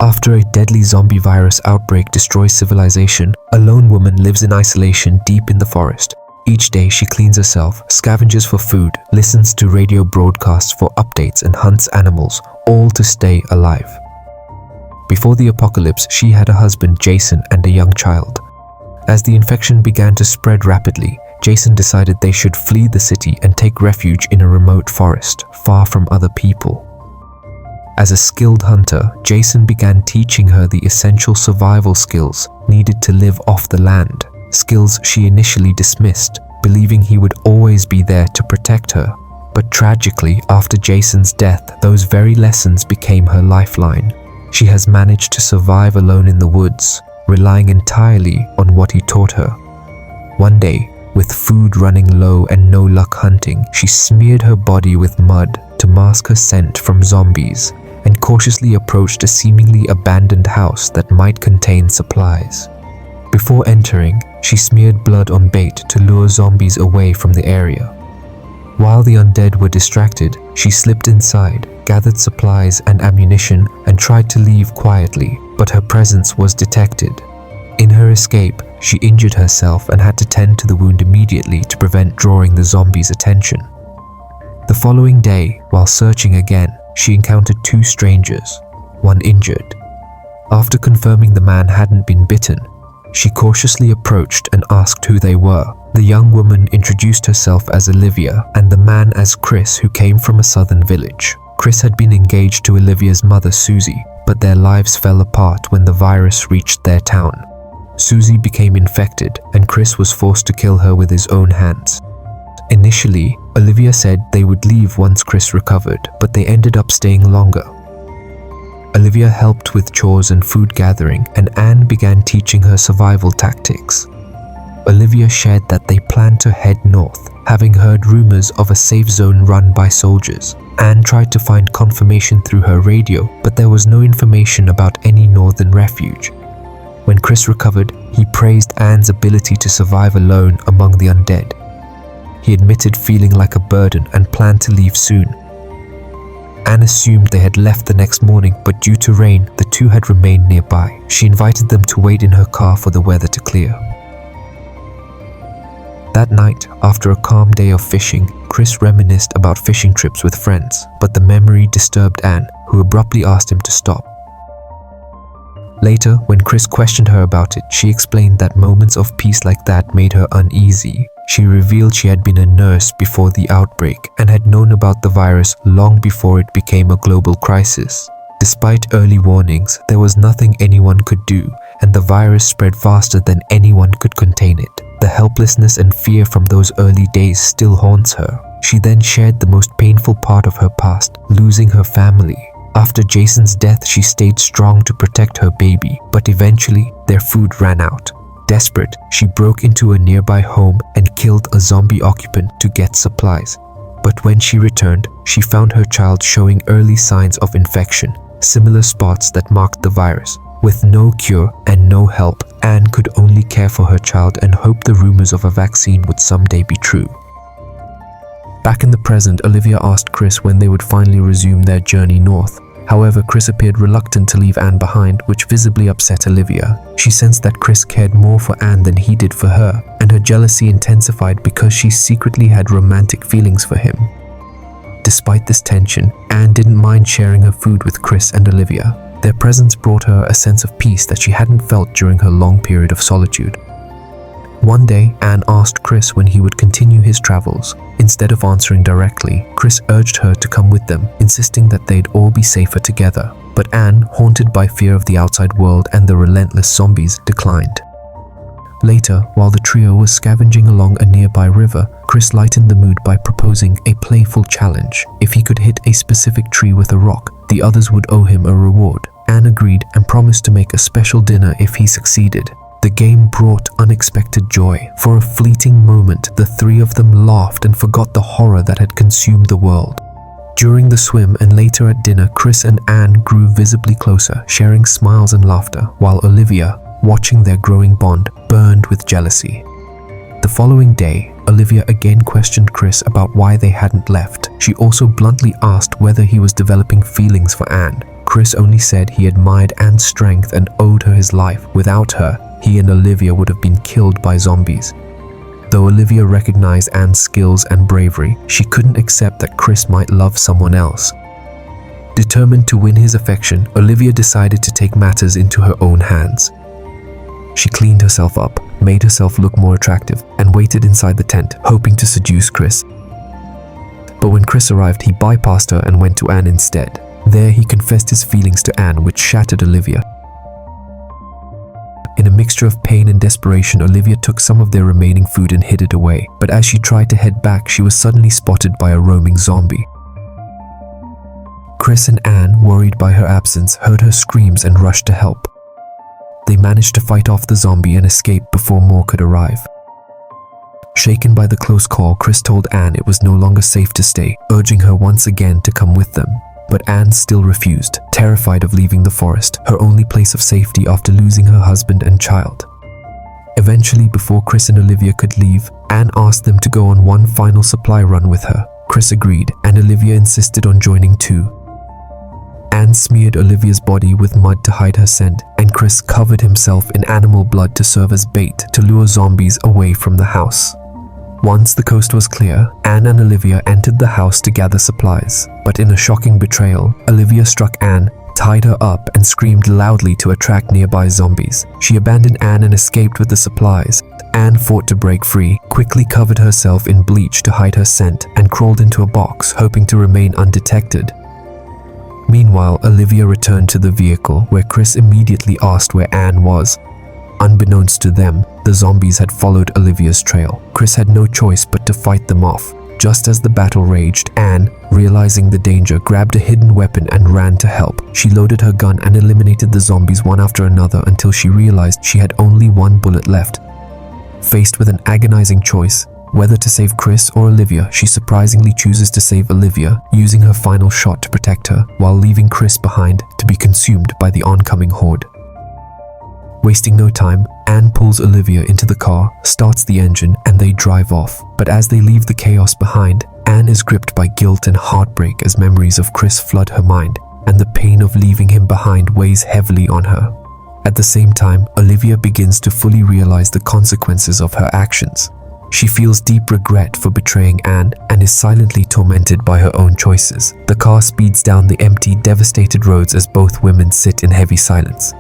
After a deadly zombie virus outbreak destroys civilization, a lone woman lives in isolation deep in the forest. Each day she cleans herself, scavenges for food, listens to radio broadcasts for updates and hunts animals, all to stay alive. Before the apocalypse, she had a husband, Jason, and a young child. As the infection began to spread rapidly, Jason decided they should flee the city and take refuge in a remote forest, far from other people. As a skilled hunter, Jason began teaching her the essential survival skills needed to live off the land, skills she initially dismissed, believing he would always be there to protect her. But tragically, after Jason's death, those very lessons became her lifeline. She has managed to survive alone in the woods, relying entirely on what he taught her. One day, with food running low and no luck hunting, she smeared her body with mud to mask her scent from zombies and cautiously approached a seemingly abandoned house that might contain supplies. Before entering, she smeared blood on bait to lure zombies away from the area. While the undead were distracted, she slipped inside, gathered supplies and ammunition, and tried to leave quietly, but her presence was detected. In her escape, she injured herself and had to tend to the wound immediately to prevent drawing the zombies' attention. The following day, while searching again, she encountered two strangers, one injured. After confirming the man hadn't been bitten, she cautiously approached and asked who they were. The young woman introduced herself as Olivia and the man as Chris, who came from a southern village. Chris had been engaged to Olivia's mother, Susie, but their lives fell apart when the virus reached their town. Susie became infected and Chris was forced to kill her with his own hands. Initially, Olivia said they would leave once Chris recovered, but they ended up staying longer. Olivia helped with chores and food gathering, and Anne began teaching her survival tactics. Olivia shared that they planned to head north, having heard rumors of a safe zone run by soldiers. Anne tried to find confirmation through her radio, but there was no information about any northern refuge. When Chris recovered, he praised Anne's ability to survive alone among the undead. He admitted feeling like a burden and planned to leave soon. Anne assumed they had left the next morning, but due to rain, the two had remained nearby. She invited them to wait in her car for the weather to clear. That night, after a calm day of fishing, Chris reminisced about fishing trips with friends, but the memory disturbed Anne, who abruptly asked him to stop. Later, when Chris questioned her about it, she explained that moments of peace like that made her uneasy. She revealed she had been a nurse before the outbreak and had known about the virus long before it became a global crisis. Despite early warnings, there was nothing anyone could do, and the virus spread faster than anyone could contain it. The helplessness and fear from those early days still haunts her. She then shared the most painful part of her past, losing her family. After Jason's death, she stayed strong to protect her baby, but eventually their food ran out. Desperate, she broke into a nearby home and killed a zombie occupant to get supplies. But when she returned, she found her child showing early signs of infection, similar spots that marked the virus. With no cure and no help, Anne could only care for her child and hope the rumors of a vaccine would someday be true. Back in the present, Olivia asked Chris when they would finally resume their journey north. However, Chris appeared reluctant to leave Anne behind, which visibly upset Olivia. She sensed that Chris cared more for Anne than he did for her, and her jealousy intensified because she secretly had romantic feelings for him. Despite this tension, Anne didn't mind sharing her food with Chris and Olivia. Their presence brought her a sense of peace that she hadn't felt during her long period of solitude. One day, Anne asked Chris when he would continue his travels. Instead of answering directly, Chris urged her to come with them, insisting that they'd all be safer together. But Anne, haunted by fear of the outside world and the relentless zombies, declined. Later, while the trio was scavenging along a nearby river, Chris lightened the mood by proposing a playful challenge. If he could hit a specific tree with a rock, the others would owe him a reward. Anne agreed and promised to make a special dinner if he succeeded. The game brought unexpected joy. For a fleeting moment, the three of them laughed and forgot the horror that had consumed the world. During the swim and later at dinner, Chris and Anne grew visibly closer, sharing smiles and laughter, while Olivia, watching their growing bond, burned with jealousy. The following day, Olivia again questioned Chris about why they hadn't left. She also bluntly asked whether he was developing feelings for Anne. Chris only said he admired Anne's strength and owed her his life. Without her, he and Olivia would have been killed by zombies. Though Olivia recognized Anne's skills and bravery, she couldn't accept that Chris might love someone else. Determined to win his affection, Olivia decided to take matters into her own hands. She cleaned herself up, made herself look more attractive, and waited inside the tent, hoping to seduce Chris. But when Chris arrived, he bypassed her and went to Anne instead. There, he confessed his feelings to Anne, which shattered Olivia. In a mixture of pain and desperation, Olivia took some of their remaining food and hid it away. But as she tried to head back, she was suddenly spotted by a roaming zombie. Chris and Anne, worried by her absence, heard her screams and rushed to help. They managed to fight off the zombie and escape before more could arrive. Shaken by the close call, Chris told Anne it was no longer safe to stay, urging her once again to come with them. But Anne still refused, terrified of leaving the forest, her only place of safety after losing her husband and child. Eventually, before Chris and Olivia could leave, Anne asked them to go on one final supply run with her. Chris agreed, and Olivia insisted on joining too. Anne smeared Olivia's body with mud to hide her scent, and Chris covered himself in animal blood to serve as bait to lure zombies away from the house. Once the coast was clear, Anne and Olivia entered the house to gather supplies. But in a shocking betrayal, Olivia struck Anne, tied her up, and screamed loudly to attract nearby zombies. She abandoned Anne and escaped with the supplies. Anne fought to break free, quickly covered herself in bleach to hide her scent, and crawled into a box, hoping to remain undetected. Meanwhile, Olivia returned to the vehicle, where Chris immediately asked where Anne was. Unbeknownst to them, the zombies had followed Olivia's trail. Chris had no choice but to fight them off. Just as the battle raged, Anne, realizing the danger, grabbed a hidden weapon and ran to help. She loaded her gun and eliminated the zombies one after another until she realized she had only one bullet left. Faced with an agonizing choice, whether to save Chris or Olivia, she surprisingly chooses to save Olivia, using her final shot to protect her, while leaving Chris behind to be consumed by the oncoming horde. Wasting no time, Anne pulls Olivia into the car, starts the engine, and they drive off. But as they leave the chaos behind, Anne is gripped by guilt and heartbreak as memories of Chris flood her mind, and the pain of leaving him behind weighs heavily on her. At the same time, Olivia begins to fully realize the consequences of her actions. She feels deep regret for betraying Anne and is silently tormented by her own choices. The car speeds down the empty, devastated roads as both women sit in heavy silence.